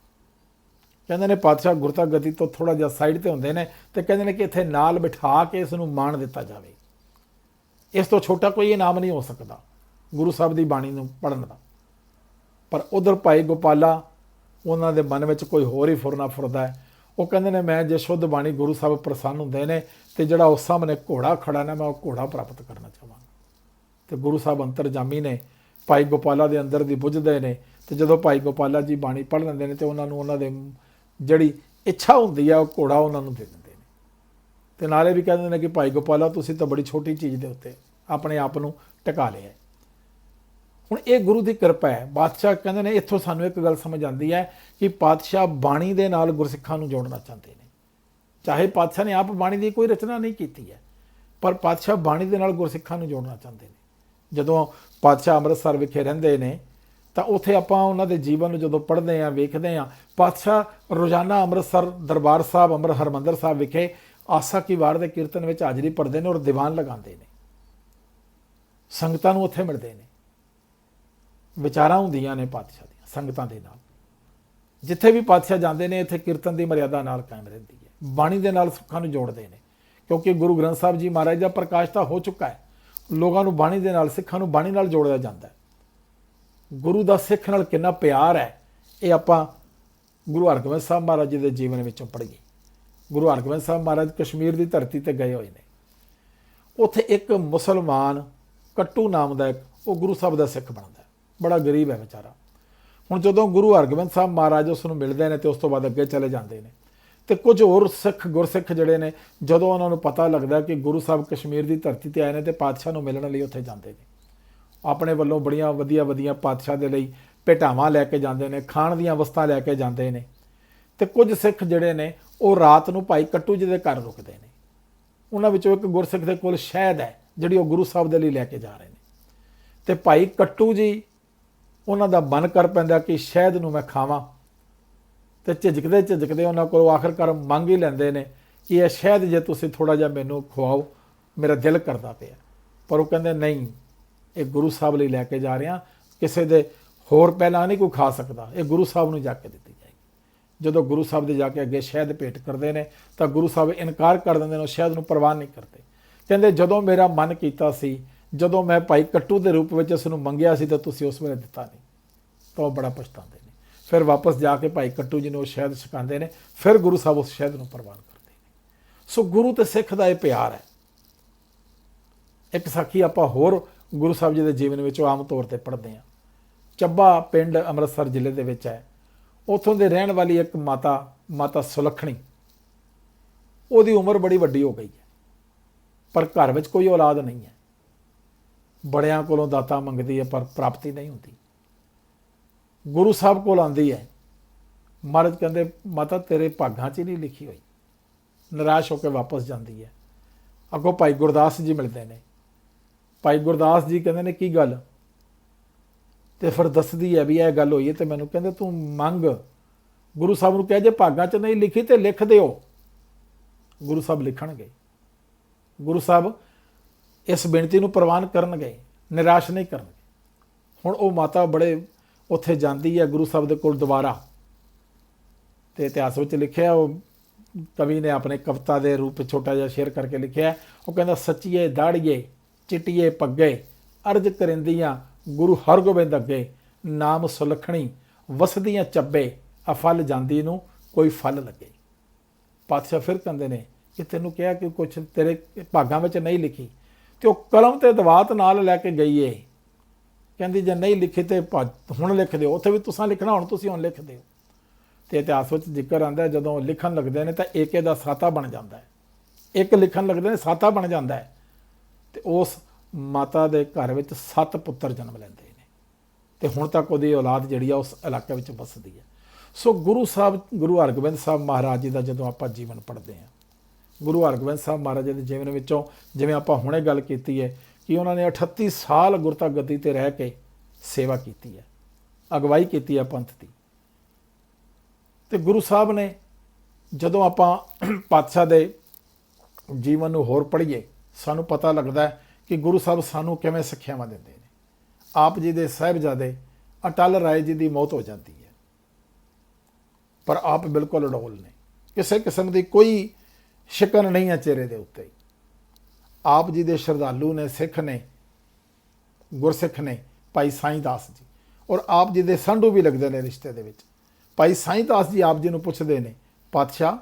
ਕਹਿੰਦੇ ਨੇ ਪਾਤਸ਼ਾਹ ਗੁਰਤਾ ਗਤੀ ਤੋਂ ਥੋੜ੍ਹਾ ਜਿਹਾ ਸਾਈਡ ਤੇ ਹੁੰਦੇ ਨੇ ਤੇ ਕਹਿੰਦੇ ਨੇ ਕਿ ਇੱਥੇ ਨਾਲ ਬਿਠਾ ਕੇ ਇਸ ਨੂੰ ਮਾਣ ਦਿੱਤਾ ਜਾਵੇ। ਇਸ ਤੋਂ ਛੋਟਾ ਕੋਈ ਇਨਾਮ ਨਹੀਂ ਹੋ ਸਕਦਾ ਗੁਰੂ ਸਾਹਿਬ ਦੀ ਬਾਣੀ ਨੂੰ ਪੜ੍ਹਨ ਦਾ। ਪਰ ਉਧਰ ਭਾਈ ਗੋਪਾਲਾ, ਉਹਨਾਂ ਦੇ ਮਨ ਵਿੱਚ ਕੋਈ ਹੋਰ ਹੀ ਫੁਰਨਾ ਫੁਰਦਾ ਹੈ। ਉਹ ਕਹਿੰਦੇ ਨੇ ਮੈਂ ਜੇ ਸ਼ੁੱਧ ਬਾਣੀ ਗੁਰੂ ਸਾਹਿਬ ਪ੍ਰਸੰਨ ਹੁੰਦੇ ਨੇ ਤੇ ਜਿਹੜਾ ਉਸ ਸਾਹਮਣੇ ਘੋੜਾ ਖੜਾ ਨਾ, ਮੈਂ ਉਹ ਘੋੜਾ ਪ੍ਰਾਪਤ ਕਰਨਾ ਚਾਹਾਂਗਾ। ਤੇ ਗੁਰੂ ਸਾਹਿਬ ਅੰਤਰਜਾਮੀ ਨੇ, ਭਾਈ ਗੋਪਾਲਾ ਦੇ ਅੰਦਰ ਦੀ ਬੁੱਝਦੇ ਨੇ। ਤੇ ਜਦੋਂ ਭਾਈ ਗੋਪਾਲਾ ਜੀ ਬਾਣੀ ਪੜ੍ਹ ਲੈਂਦੇ ਨੇ ਤੇ ਉਹਨਾਂ ਨੂੰ ਉਹਨਾਂ ਦੇ ਜਿਹੜੀ ਇੱਛਾ ਹੁੰਦੀ ਹੈ ਉਹ ਘੋੜਾ ਉਹਨਾਂ ਨੂੰ ਦੇ ਦਿੰਦੇ ਨੇ। ਤੇ ਨਾਲੇ ਵੀ ਕਹਿੰਦੇ ਨੇ ਕਿ ਭਾਈ ਗੋਪਾਲਾ ਤੁਸੀਂ ਤਾਂ ਬੜੀ ਛੋਟੀ ਚੀਜ਼ ਦੇ ਉੱਤੇ ਆਪਣੇ ਆਪ ਨੂੰ ਟਿਕਾ ਲਿਆ। ਹੁਣ ਇਹ ਗੁਰੂ ਦੀ ਕਿਰਪਾ ਹੈ। ਬਾਦਸ਼ਾਹ ਕਹਿੰਦੇ ਨੇ ਇੱਥੋਂ ਸਾਨੂੰ ਇੱਕ ਗੱਲ ਸਮਝ ਆਉਂਦੀ ਹੈ ਕਿ ਪਾਤਸ਼ਾਹ ਬਾਣੀ ਦੇ ਨਾਲ ਗੁਰਸਿੱਖਾਂ ਨੂੰ ਜੋੜਨਾ ਚਾਹੁੰਦੇ ਨੇ। ਚਾਹੇ ਪਾਤਸ਼ਾਹ ਨੇ ਆਪ ਬਾਣੀ ਦੀ ਕੋਈ ਰਚਨਾ ਨਹੀਂ ਕੀਤੀ ਹੈ, ਪਰ ਪਾਤਸ਼ਾਹ ਬਾਣੀ ਦੇ ਨਾਲ ਗੁਰਸਿੱਖਾਂ ਨੂੰ ਜੋੜਨਾ ਚਾਹੁੰਦੇ ਨੇ। ਜਦੋਂ ਪਾਤਸ਼ਾਹ ਅੰਮ੍ਰਿਤਸਰ ਵਿਖੇ ਰਹਿੰਦੇ ਨੇ ਤਾਂ ਉੱਥੇ ਆਪਾਂ ਉਹਨਾਂ ਦੇ ਜੀਵਨ ਨੂੰ ਜਦੋਂ ਪੜ੍ਹਦੇ ਹਾਂ, ਵੇਖਦੇ ਹਾਂ, ਪਾਤਸ਼ਾਹ ਰੋਜ਼ਾਨਾ ਅੰਮ੍ਰਿਤਸਰ ਦਰਬਾਰ ਸਾਹਿਬ ਹਰਿਮੰਦਰ ਸਾਹਿਬ ਵਿਖੇ ਆਸਾ ਕੀ ਵਾਰ ਦੇ ਕੀਰਤਨ ਵਿੱਚ ਹਾਜ਼ਰੀ ਭਰਦੇ ਨੇ ਔਰ ਦੀਵਾਨ ਲਗਾਉਂਦੇ ਨੇ, ਸੰਗਤਾਂ ਨੂੰ ਉੱਥੇ ਮਿਲਦੇ ਨੇ, ਵਿਚਾਰਾਂ ਹੁੰਦੀਆਂ ਨੇ ਪਾਤਸ਼ਾਹ ਦੀਆਂ ਸੰਗਤਾਂ ਦੇ ਨਾਲ। ਜਿੱਥੇ ਵੀ ਪਾਤਸ਼ਾਹ ਜਾਂਦੇ ਨੇ ਇੱਥੇ ਕੀਰਤਨ ਦੀ ਮਰਿਆਦਾ ਨਾਲ ਕਾਇਮ ਰਹਿੰਦੀ ਹੈ, ਬਾਣੀ ਦੇ ਨਾਲ ਸੁੱਖਾਂ ਨੂੰ ਜੋੜਦੇ ਨੇ, ਕਿਉਂਕਿ ਗੁਰੂ ਗ੍ਰੰਥ ਸਾਹਿਬ ਜੀ ਮਹਾਰਾਜ ਦਾ ਪ੍ਰਕਾਸ਼ ਤਾਂ ਹੋ ਚੁੱਕਾ ਹੈ। ਲੋਕਾਂ ਨੂੰ ਬਾਣੀ ਦੇ ਨਾਲ, ਸਿੱਖਾਂ ਨੂੰ ਬਾਣੀ ਨਾਲ ਜੋੜਿਆ ਜਾਂਦਾ ਹੈ। ਗੁਰੂ ਦਾ ਸਿੱਖ ਨਾਲ ਕਿੰਨਾ ਪਿਆਰ ਹੈ ਇਹ ਆਪਾਂ ਗੁਰੂ ਹਰਗੋਬਿੰਦ ਸਾਹਿਬ ਮਹਾਰਾਜ ਜੀ ਦੇ ਜੀਵਨ ਵਿੱਚੋਂ ਪੜ੍ਹੀਏ। ਗੁਰੂ ਹਰਗੋਬਿੰਦ ਸਾਹਿਬ ਮਹਾਰਾਜ ਕਸ਼ਮੀਰ ਦੀ ਧਰਤੀ ਤੇ ਗਏ ਹੋਏ ਨੇ। ਉੱਥੇ ਇੱਕ ਮੁਸਲਮਾਨ ਕੱਟੂ ਨਾਮ ਦਾ ਉਹ ਗੁਰੂ ਸਾਹਿਬ ਦਾ ਸਿੱਖ ਬਣਦਾ ਹੈ, ਬੜਾ ਗਰੀਬ ਹੈ ਵਿਚਾਰਾ। ਹੁਣ ਜਦੋਂ ਗੁਰੂ ਹਰਗੋਬਿੰਦ ਸਾਹਿਬ ਮਹਾਰਾਜ ਉਸ ਨੂੰ ਮਿਲਦੇ ਨੇ ਤੇ ਉਸ ਤੋਂ ਬਾਅਦ ਅੱਗੇ ਚਲੇ ਜਾਂਦੇ ਨੇ, ਤੇ ਕੁਝ ਹੋਰ ਗੁਰਸਿੱਖ ਜਿਹੜੇ ਨੇ ਜਦੋਂ ਉਹਨਾਂ ਨੂੰ ਪਤਾ ਲੱਗਦਾ ਕਿ ਗੁਰੂ ਸਾਹਿਬ ਕਸ਼ਮੀਰ ਦੀ ਧਰਤੀ ਤੇ ਆਏ ਨੇ ਤੇ ਪਾਤਸ਼ਾਹ ਨੂੰ ਮਿਲਣ ਲਈ ਉੱਥੇ ਜਾਂਦੇ ਨੇ। ਆਪਣੇ ਵੱਲੋਂ ਬੜੀਆਂ ਵਧੀਆ ਪਾਤਸ਼ਾਹ ਦੇ ਲਈ ਭੇਟਾਵਾਂ ਲੈ ਕੇ ਜਾਂਦੇ ਨੇ, ਖਾਣ ਦੀਆਂ ਵਸਤਾਂ ਲੈ ਕੇ ਜਾਂਦੇ ਨੇ। ਤੇ ਕੁਝ ਸਿੱਖ ਜਿਹੜੇ ਨੇ ਉਹ ਰਾਤ ਨੂੰ ਭਾਈ ਕੱਟੂ ਜੀ ਦੇ ਘਰ ਰੁਕਦੇ ਨੇ। ਉਹਨਾਂ ਵਿੱਚੋਂ ਇੱਕ ਗੁਰਸਿੱਖ ਦੇ ਕੋਲ ਸ਼ਹਿਦ ਹੈ ਜਿਹੜੀ ਉਹ ਗੁਰੂ ਸਾਹਿਬ ਦੇ ਲਈ ਲੈ ਕੇ ਜਾ ਰਹੇ ਨੇ। ਤੇ ਭਾਈ ਕੱਟੂ ਜੀ ਉਹਨਾਂ ਦਾ ਮਨ ਕਰ ਪੈਂਦਾ ਕਿ ਸ਼ਹਿਦ ਨੂੰ ਮੈਂ ਖਾਵਾਂ, ਤੇ ਝਿਜਕਦੇ ਉਹਨਾਂ ਕੋਲੋਂ ਆਖਰਕਾਰ ਮੰਗ ਹੀ ਲੈਂਦੇ ਨੇ ਕਿ ਇਹ ਸ਼ਹਿਦ ਜੇ ਤੁਸੀਂ ਥੋੜ੍ਹਾ ਜਿਹਾ ਮੈਨੂੰ ਖਵਾਓ, ਮੇਰਾ ਦਿਲ ਕਰਦਾ ਪਿਆ। ਪਰ ਉਹ ਕਹਿੰਦੇ ਨਹੀਂ, ਇਹ ਗੁਰੂ ਸਾਹਿਬ ਲਈ ਲੈ ਕੇ ਜਾ ਰਹੇ ਹਾਂ, ਕਿਸੇ ਦੇ ਹੋਰ ਪਹਿਲਾਂ ਨਹੀਂ ਕੋਈ ਖਾ ਸਕਦਾ, ਇਹ ਗੁਰੂ ਸਾਹਿਬ ਨੂੰ ਜਾ ਕੇ ਦਿੱਤੀ ਜਾਏਗੀ। ਜਦੋਂ ਗੁਰੂ ਸਾਹਿਬ ਦੇ ਜਾ ਕੇ ਅੱਗੇ ਸ਼ਹਿਦ ਭੇਟ ਕਰਦੇ ਨੇ ਤਾਂ ਗੁਰੂ ਸਾਹਿਬ ਇਨਕਾਰ ਕਰ ਦਿੰਦੇ ਨੇ, ਉਹ ਸ਼ਹਿਦ ਨੂੰ ਪ੍ਰਵਾਨ ਨਹੀਂ ਕਰਦੇ। ਕਹਿੰਦੇ ਜਦੋਂ ਮੇਰਾ ਮਨ ਕੀਤਾ ਸੀ, ਜਦੋਂ ਮੈਂ ਭਾਈ ਕੱਟੂ ਦੇ ਰੂਪ ਵਿੱਚ ਉਸ ਨੂੰ ਮੰਗਿਆ ਸੀ ਤਾਂ ਤੁਸੀਂ ਉਸ ਵੇਲੇ ਦਿੱਤਾ ਨਹੀਂ। ਤਾਂ ਉਹ ਬੜਾ ਪਛਤਾਉਂਦੇ ਨੇ। ਫਿਰ ਵਾਪਸ ਜਾ ਕੇ ਭਾਈ ਕੱਟੂ ਜੀ ਨੂੰ ਉਹ ਸ਼ਹਿਦ ਛਕਾਉਂਦੇ ਨੇ, ਫਿਰ ਗੁਰੂ ਸਾਹਿਬ ਉਸ ਸ਼ਹਿਦ ਨੂੰ ਪ੍ਰਵਾਨ ਕਰਦੇ ਨੇ। ਸੋ ਗੁਰੂ ਤੇ ਸਿੱਖ ਦਾ ਇਹ ਪਿਆਰ ਹੈ। ਇੱਕ ਸਾਖੀ ਆਪਾਂ ਹੋਰ ਗੁਰੂ ਸਾਹਿਬ ਜੀ ਦੇ ਜੀਵਨ ਵਿੱਚੋਂ ਆਮ ਤੌਰ ਤੇ ਪੜ੍ਹਦੇ ਹਾਂ। ਚੱਬਾ ਪਿੰਡ ਅੰਮ੍ਰਿਤਸਰ ਜ਼ਿਲ੍ਹੇ ਦੇ ਵਿੱਚ ਹੈ। ਉੱਥੋਂ ਦੇ ਰਹਿਣ ਵਾਲੀ ਇੱਕ ਮਾਤਾ ਸੁਲੱਖਣੀ, ਉਹਦੀ ਉਮਰ ਬੜੀ ਵੱਡੀ ਹੋ ਗਈ ਹੈ, ਪਰ ਘਰ ਵਿੱਚ ਕੋਈ ਔਲਾਦ ਨਹੀਂ ਹੈ। ਬੜਿਆਂ ਕੋਲੋਂ ਦਾਤਾ ਮੰਗਦੀ ਹੈ ਪਰ ਪ੍ਰਾਪਤੀ ਨਹੀਂ ਹੁੰਦੀ। ਗੁਰੂ ਸਾਹਿਬ ਕੋਲ ਆਉਂਦੀ ਹੈ। ਮਹਾਰਾਜ ਕਹਿੰਦੇ ਮਾਤਾ ਤੇਰੇ ਭਾਗਾਂ 'ਚ ਹੀ ਨਹੀਂ ਲਿਖੀ ਹੋਈ। ਨਿਰਾਸ਼ ਹੋ ਕੇ ਵਾਪਸ ਜਾਂਦੀ ਹੈ। ਅੱਗੋਂ ਭਾਈ ਗੁਰਦਾਸ ਜੀ ਮਿਲਦੇ ਨੇ। ਭਾਈ ਗੁਰਦਾਸ ਜੀ ਕਹਿੰਦੇ ਨੇ ਕੀ ਗੱਲ? ਤੇ ਫਿਰ ਦੱਸਦੀ ਹੈ ਵੀ ਇਹ ਗੱਲ ਹੋਈ ਹੈ। ਤੇ ਮੈਨੂੰ ਕਹਿੰਦੇ ਤੂੰ ਮੰਗ, ਗੁਰੂ ਸਾਹਿਬ ਨੂੰ ਕਹਿ ਜੇ ਭਾਗਾਂ 'ਚ ਨਹੀਂ ਲਿਖੀ ਤੇ ਲਿਖ ਦਿਓ। ਗੁਰੂ ਸਾਹਿਬ ਲਿਖਣਗੇ। ਗੁਰੂ ਸਾਹਿਬ ਇਸ ਬੇਨਤੀ ਨੂੰ ਪ੍ਰਵਾਨ ਕਰਨਗੇ, ਨਿਰਾਸ਼ ਨਹੀਂ ਕਰਨਗੇ। ਹੁਣ ਉਹ ਮਾਤਾ ਬੜੇ ਉੱਥੇ ਜਾਂਦੀ ਹੈ ਗੁਰੂ ਸਾਹਿਬ ਦੇ ਕੋਲ ਦੁਬਾਰਾ। ਤੇ ਇਤਿਹਾਸ ਵਿੱਚ ਲਿਖਿਆ, ਉਹ ਕਵੀ ਨੇ ਆਪਣੇ ਕਵਿਤਾ ਦੇ ਰੂਪ ਵਿੱਚ ਛੋਟਾ ਜਿਹਾ ਸ਼ੇਅਰ ਕਰਕੇ ਲਿਖਿਆ। ਉਹ ਕਹਿੰਦਾ ਸੱਚੀਏ ਦਾੜੀਏ ਚਿੱਟੀਏ ਪੱਗੇ, ਅਰਜ ਕਰਿੰਦੀਆਂ ਗੁਰੂ ਹਰਗੋਬਿੰਦ ਅੱਗੇ, ਨਾਮ ਸੁਲੱਖਣੀ ਵਸਦੀਆਂ ਚੱਬੇ, ਅਫਲ ਜਾਂਦੀ ਨੂੰ ਕੋਈ ਫਲ ਲੱਗੇ। ਪਾਤਸ਼ਾਹ ਫਿਰ ਕਹਿੰਦੇ ਨੇ ਕਿ ਤੈਨੂੰ ਕਿਹਾ ਕਿ ਕੁਛ ਤੇਰੇ ਭਾਗਾਂ ਵਿੱਚ ਨਹੀਂ ਲਿਖੀ, ਤੇ ਉਹ ਕਲਮ ਤੇ ਦਵਾਤ ਨਾਲ ਲੈ ਕੇ ਗਈ ਏ। ਕਹਿੰਦੀ ਜੇ ਨਹੀਂ ਲਿਖੀ ਤੇ ਹੁਣ ਲਿਖ ਦਿਓ। ਉੱਥੇ ਵੀ ਤੁਸੀਂ ਲਿਖਣਾ, ਹੁਣ ਤੁਸੀਂ ਹੁਣ ਲਿਖ ਦਿਓ। ਤੇ ਇਤਿਹਾਸ ਵਿੱਚ ਜ਼ਿਕਰ ਆਉਂਦਾ ਜਦੋਂ ਲਿਖਣ ਲੱਗਦੇ ਨੇ ਤਾਂ ਏਕੇ ਦਾ ਸਾਤਾ ਬਣ ਜਾਂਦਾ ਹੈ। ਇੱਕ ਲਿਖਣ ਲੱਗਦੇ ਨੇ ਸਾਤਾ ਬਣ ਜਾਂਦਾ ਹੈ। ਤੇ ਉਸ ਮਾਤਾ ਦੇ ਘਰ ਵਿੱਚ 7 ਪੁੱਤਰ ਜਨਮ ਲੈਂਦੇ ਨੇ ਤੇ ਹੁਣ ਤੱਕ ਉਹਦੀ ਔਲਾਦ ਜਿਹੜੀ ਆ ਉਸ ਇਲਾਕੇ ਵਿੱਚ ਵੱਸਦੀ ਹੈ। ਸੋ ਗੁਰੂ ਸਾਹਿਬ, ਗੁਰੂ ਹਰਗੋਬਿੰਦ ਸਾਹਿਬ ਮਹਾਰਾਜ ਜੀ ਦਾ ਜਦੋਂ ਆਪਾਂ ਜੀਵਨ ਪੜ੍ਹਦੇ ਹਾਂ, ਗੁਰੂ ਹਰਗੋਬਿੰਦ ਸਾਹਿਬ ਮਹਾਰਾਜ ਜੀ ਦੇ ਜੀਵਨ ਵਿੱਚੋਂ ਜਿਵੇਂ ਆਪਾਂ ਹੁਣੇ ਗੱਲ ਕੀਤੀ ਹੈ ਕਿ ਉਹਨਾਂ ਨੇ 38 ਸਾਲ ਗੁਰਤਾ ਗੱਦੀ ਤੇ ਰਹਿ ਕੇ ਸੇਵਾ ਕੀਤੀ ਹੈ, ਅਗਵਾਈ ਕੀਤੀ ਹੈ ਪੰਥ ਦੀ। ਤੇ ਗੁਰੂ ਸਾਹਿਬ ਨੇ ਜਦੋਂ ਆਪਾਂ ਪਾਤਸ਼ਾਹ ਦੇ ਜੀਵਨ ਨੂੰ ਹੋਰ ਪੜ੍ਹੀਏ, ਸਾਨੂੰ ਪਤਾ ਲੱਗਦਾ ਹੈ ਕਿ ਗੁਰੂ ਸਾਹਿਬ ਸਾਨੂੰ ਕਿਵੇਂ ਸਿੱਖਿਆਵਾਂ ਦਿੰਦੇ ਨੇ। ਆਪ ਜੀ ਦੇ ਸਾਹਿਬਜ਼ਾਦੇ ਅਟਲ ਰਾਏ ਜੀ ਦੀ ਮੌਤ ਹੋ ਜਾਂਦੀ ਹੈ, ਪਰ ਆਪ ਬਿਲਕੁਲ ਅਡੋਲ ਨੇ। ਕਿਸੇ ਕਿਸਮ ਦੀ ਕੋਈ ਸ਼ਿਕਨ ਨਹੀਂ ਹੈ ਚਿਹਰੇ ਦੇ ਉੱਤੇ। ਆਪ ਜੀ ਦੇ ਸ਼ਰਧਾਲੂ ਨੇ, ਸਿੱਖ ਨੇ, ਗੁਰਸਿੱਖ ਨੇ ਭਾਈ ਸਾਈਂ ਦਾਸ ਜੀ, ਔਰ ਆਪ ਜੀ ਦੇ ਸੰਧੂ ਵੀ ਲੱਗਦੇ ਨੇ ਰਿਸ਼ਤੇ ਦੇ ਵਿੱਚ। ਭਾਈ ਸਾਈਂ ਦਾਸ ਜੀ ਆਪ ਜੀ ਨੂੰ ਪੁੱਛਦੇ ਨੇ, ਪਾਤਸ਼ਾਹ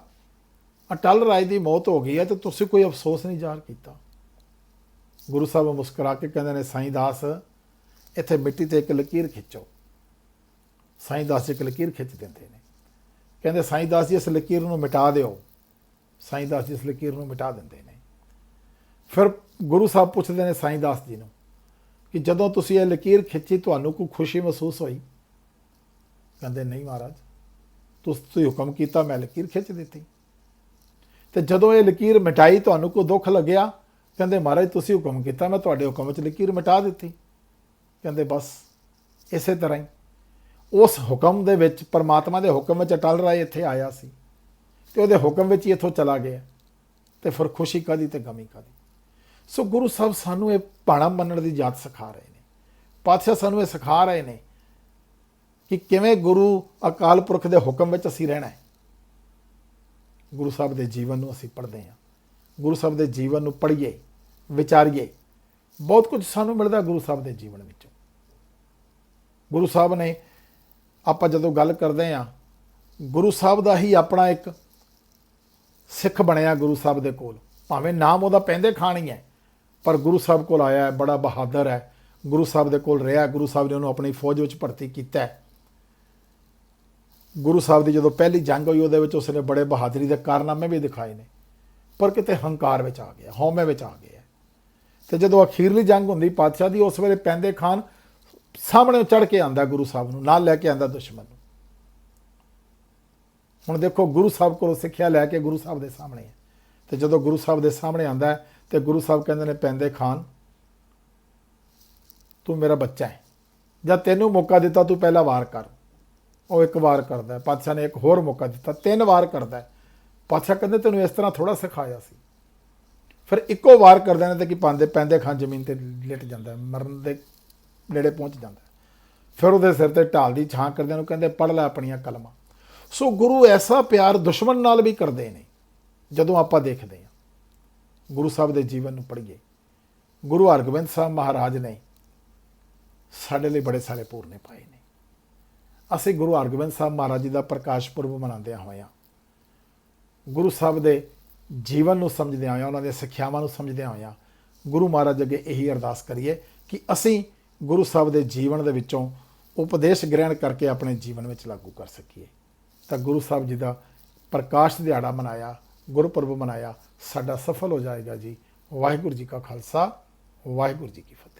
ਅਟਲ ਰਾਏ ਦੀ ਮੌਤ ਹੋ ਗਈ ਹੈ ਤੇ ਤੁਸੀਂ ਕੋਈ ਅਫਸੋਸ ਨਹੀਂ ਜ਼ਾਹਰ ਕੀਤਾ? ਗੁਰੂ ਸਾਹਿਬ ਮੁਸਕਰਾ ਕੇ ਕਹਿੰਦੇ ਨੇ, ਸਾਈਂ ਦਾਸ ਇੱਥੇ ਮਿੱਟੀ ਤੇ ਇੱਕ ਲਕੀਰ ਖਿੱਚੋ। ਸਾਈਂ ਦਾਸ ਜੀ ਇੱਕ ਲਕੀਰ ਖਿੱਚ ਦਿੰਦੇ ਨੇ। ਕਹਿੰਦੇ ਸਾਈਂ ਦਾਸ ਜੀ ਇਸ ਲਕੀਰ ਨੂੰ ਮਿਟਾ ਦਿਓ। ਸਾਈਂ ਦਾਸ ਜੀ ਇਸ ਲਕੀਰ ਨੂੰ ਮਿਟਾ ਦਿੰਦੇ ਨੇ। ਫਿਰ ਗੁਰੂ ਸਾਹਿਬ ਪੁੱਛਦੇ ਨੇ ਸਾਈਂ ਦਾਸ ਜੀ ਨੂੰ ਕਿ ਜਦੋਂ ਤੁਸੀਂ ਇਹ ਲਕੀਰ ਖਿੱਚੀ ਤੁਹਾਨੂੰ ਕੋਈ ਖੁਸ਼ੀ ਮਹਿਸੂਸ ਹੋਈ? ਕਹਿੰਦੇ ਨਹੀਂ ਮਹਾਰਾਜ, ਤੁਸੀਂ ਹੁਕਮ ਕੀਤਾ, ਮੈਂ ਲਕੀਰ ਖਿੱਚ ਦਿੱਤੀ। ਤੇ ਜਦੋਂ ਇਹ ਲਕੀਰ ਮਿਟਾਈ ਤੁਹਾਨੂੰ ਕੋਈ ਦੁੱਖ ਲੱਗਿਆ? ਕਹਿੰਦੇ ਮਹਾਰਾਜ ਤੁਸੀਂ ਹੁਕਮ ਕੀਤਾ, ਮੈਂ ਤੁਹਾਡੇ ਹੁਕਮ ਵਿੱਚ ਲਕੀਰ ਮਿਟਾ ਦਿੱਤੀ। ਕਹਿੰਦੇ ਬਸ ਇਸੇ ਤਰ੍ਹਾਂ ਹੀ ਉਸ ਹੁਕਮ ਦੇ ਵਿੱਚ, ਪਰਮਾਤਮਾ ਦੇ ਹੁਕਮ ਵਿੱਚ ਅਟਲ ਰਾਏ ਇੱਥੇ ਆਇਆ ਸੀ ਤੇ ਉਹਦੇ ਹੁਕਮ ਵਿੱਚ ਹੀ ਇੱਥੋਂ ਚਲਾ ਗਿਆ। ਤੇ ਫਿਰ ਖੁਸ਼ੀ ਕਾਹਦੀ ਤੇ ਗਮੀ ਕਾਹਦੀ। ਸੋ ਗੁਰੂ ਸਾਹਿਬ ਸਾਨੂੰ ਇਹ ਭਾਣਾ ਮੰਨਣ ਦੀ ਜਾਚ ਸਿਖਾ ਰਹੇ ਨੇ। ਪਾਤਸ਼ਾਹ ਸਾਨੂੰ ਇਹ ਸਿਖਾ ਰਹੇ ਨੇ ਕਿ ਕਿਵੇਂ ਗੁਰੂ ਅਕਾਲ ਪੁਰਖ ਦੇ ਹੁਕਮ ਵਿੱਚ ਅਸੀਂ ਰਹਿਣਾ ਹੈ। ਗੁਰੂ ਸਾਹਿਬ ਦੇ ਜੀਵਨ ਨੂੰ ਅਸੀਂ ਪੜ੍ਹਦੇ ਹਾਂ, ਗੁਰੂ ਸਾਹਿਬ ਦੇ ਜੀਵਨ ਨੂੰ ਪੜ੍ਹੀਏ, ਵਿਚਾਰੀਏ। ਬਹੁਤ ਕੁਝ ਸਾਨੂੰ ਮਿਲਦਾ ਗੁਰੂ ਸਾਹਿਬ ਦੇ ਜੀਵਨ ਵਿੱਚੋਂ। ਗੁਰੂ ਸਾਹਿਬ ਨੇ, ਆਪਾਂ ਜਦੋਂ ਗੱਲ ਕਰਦੇ ਹਾਂ, ਗੁਰੂ ਸਾਹਿਬ ਦਾ ਹੀ ਆਪਣਾ ਇੱਕ ਸਿੱਖ ਬਣਿਆ ਗੁਰੂ ਸਾਹਿਬ ਦੇ ਕੋਲ। ਭਾਵੇਂ ਨਾਮ ਉਹਦਾ ਪੈਂਦੇ ਖਾਨ ਹੀ ਹੈ, ਪਰ ਗੁਰੂ ਸਾਹਿਬ ਕੋਲ ਆਇਆ, ਬੜਾ ਬਹਾਦਰ ਹੈ, ਗੁਰੂ ਸਾਹਿਬ ਦੇ ਕੋਲ ਰਿਹਾ। ਗੁਰੂ ਸਾਹਿਬ ਨੇ ਉਹਨੂੰ ਆਪਣੀ ਫੌਜ ਵਿੱਚ ਭਰਤੀ ਕੀਤਾ। ਗੁਰੂ ਸਾਹਿਬ ਦੀ ਜਦੋਂ ਪਹਿਲੀ ਜੰਗ ਹੋਈ ਉਹਦੇ ਵਿੱਚ ਉਸਨੇ ਬੜੇ ਬਹਾਦਰੀ ਦੇ ਕਾਰਨਾਮੇ ਵੀ ਦਿਖਾਏ ਨੇ, ਪਰ ਕਿਤੇ ਹੰਕਾਰ ਵਿੱਚ ਆ ਗਿਆ, ਹਉਮੈ ਵਿੱਚ ਆ ਗਿਆ। ਤੇ ਜਦੋਂ ਅਖੀਰਲੀ ਜੰਗ ਹੁੰਦੀ ਪਾਤਸ਼ਾਹ ਦੀ, ਉਸ ਵੇਲੇ ਪੈਂਦੇ ਖਾਨ ਸਾਹਮਣੇ ਚੜ੍ਹ ਕੇ ਆਂਦਾ, ਗੁਰੂ ਸਾਹਿਬ ਨੂੰ ਨਾਲ ਲੈ ਕੇ ਆਂਦਾ ਦੁਸ਼ਮਣ ਨੂੰ। ਹੁਣ ਦੇਖੋ, ਗੁਰੂ ਸਾਹਿਬ ਕੋਲੋਂ ਸਿੱਖਿਆ ਲੈ ਕੇ ਗੁਰੂ ਸਾਹਿਬ ਦੇ ਸਾਹਮਣੇ ਹੈ। ਤੇ ਜਦੋਂ ਗੁਰੂ ਸਾਹਿਬ ਦੇ ਸਾਹਮਣੇ ਆਂਦਾ ਤੇ ਗੁਰੂ ਸਾਹਿਬ ਕਹਿੰਦੇ ਨੇ, ਪੈਂਦੇ ਖਾਨ ਤੂੰ ਮੇਰਾ ਬੱਚਾ ਹੈ, ਜਾਂ ਤੈਨੂੰ ਮੌਕਾ ਦਿੱਤਾ ਤੂੰ ਪਹਿਲਾ ਵਾਰ ਕਰ। ਉਹ ਇੱਕ ਵਾਰ ਕਰਦਾ, ਪਾਤਸ਼ਾਹ ਨੇ ਇੱਕ ਹੋਰ ਮੌਕਾ ਦਿੱਤਾ, 3 ਵਾਰ ਕਰਦਾ। ਪਾਤਸ਼ਾਹ ਕਹਿੰਦੇ ਤੈਨੂੰ ਇਸ ਤਰ੍ਹਾਂ ਥੋੜਾ ਸਿਖਾਇਆ ਸੀ। ਫਿਰ ਇੱਕੋ ਵਾਰ ਕਰਦੇ ਨੇ ਤੇ ਕੀ ਪੈਂਦੇ ਖਾਨ ਜ਼ਮੀਨ ਤੇ ਲਿਟ ਜਾਂਦਾ, ਮਰਨ ਦੇ ਨੇੜੇ ਪਹੁੰਚ ਜਾਂਦਾ। ਫਿਰ ਉਹਦੇ ਸਿਰ ਤੇ ਢਾਲ ਦੀ ਛਾਂ ਕਰਦੇ ਨੂੰ ਕਹਿੰਦੇ ਪੜ੍ਹ ਲੈ ਆਪਣੀਆਂ ਕਲਮਾਂ। ਸੋ ਗੁਰੂ ਐਸਾ ਪਿਆਰ ਦੁਸ਼ਮਣ ਨਾਲ ਵੀ ਕਰਦੇ ਨੇ। ਜਦੋਂ ਆਪਾਂ ਦੇਖਦੇ ਹਾਂ, ਗੁਰੂ ਸਾਹਿਬ ਦੇ ਜੀਵਨ ਨੂੰ ਪੜ੍ਹੀਏ। ਗੁਰੂ ਹਰਗੋਬਿੰਦ ਸਾਹਿਬ ਮਹਾਰਾਜ ਨੇ ਸਾਡੇ ਲਈ ਬੜੇ ਸਾਰੇ ਪੂਰਨੇ ਪਾਏ ਨੇ। ਅਸੀਂ ਗੁਰੂ ਹਰਗੋਬਿੰਦ ਸਾਹਿਬ ਮਹਾਰਾਜ ਜੀ ਦਾ ਪ੍ਰਕਾਸ਼ ਪੁਰਬ ਮਨਾਉਂਦਿਆਂ ਹੋਇਆਂ, ਗੁਰੂ ਸਾਹਿਬ ਦੇ ਜੀਵਨ ਨੂੰ ਸਮਝਦਿਆਂ ਹੋਇਆਂ, ਉਹਨਾਂ ਦੀਆਂ ਸਿੱਖਿਆਵਾਂ ਨੂੰ ਸਮਝਦਿਆਂ ਹੋਇਆਂ, ਗੁਰੂ ਮਹਾਰਾਜ ਅੱਗੇ ਇਹੀ ਅਰਦਾਸ ਕਰੀਏ ਕਿ ਅਸੀਂ ਗੁਰੂ ਸਾਹਿਬ ਦੇ ਜੀਵਨ ਦੇ ਵਿੱਚੋਂ ਉਪਦੇਸ਼ ਗ੍ਰਹਿਣ ਕਰਕੇ ਆਪਣੇ ਜੀਵਨ ਵਿੱਚ ਲਾਗੂ ਕਰ ਸਕੀਏ। ਤਾਂ ਗੁਰੂ ਸਾਹਿਬ ਜੀ ਦਾ ਪ੍ਰਕਾਸ਼ ਦਿਹਾੜਾ ਮਨਾਇਆ, ਗੁਰਪੁਰਬ ਮਨਾਇਆ, ਸਾਡਾ ਸਫਲ ਹੋ ਜਾਏਗਾ ਜੀ। ਵਾਹਿਗੁਰੂ ਜੀ ਕਾ ਖਾਲਸਾ, ਵਾਹਿਗੁਰੂ ਜੀ ਕੀ ਫਤਿਹ।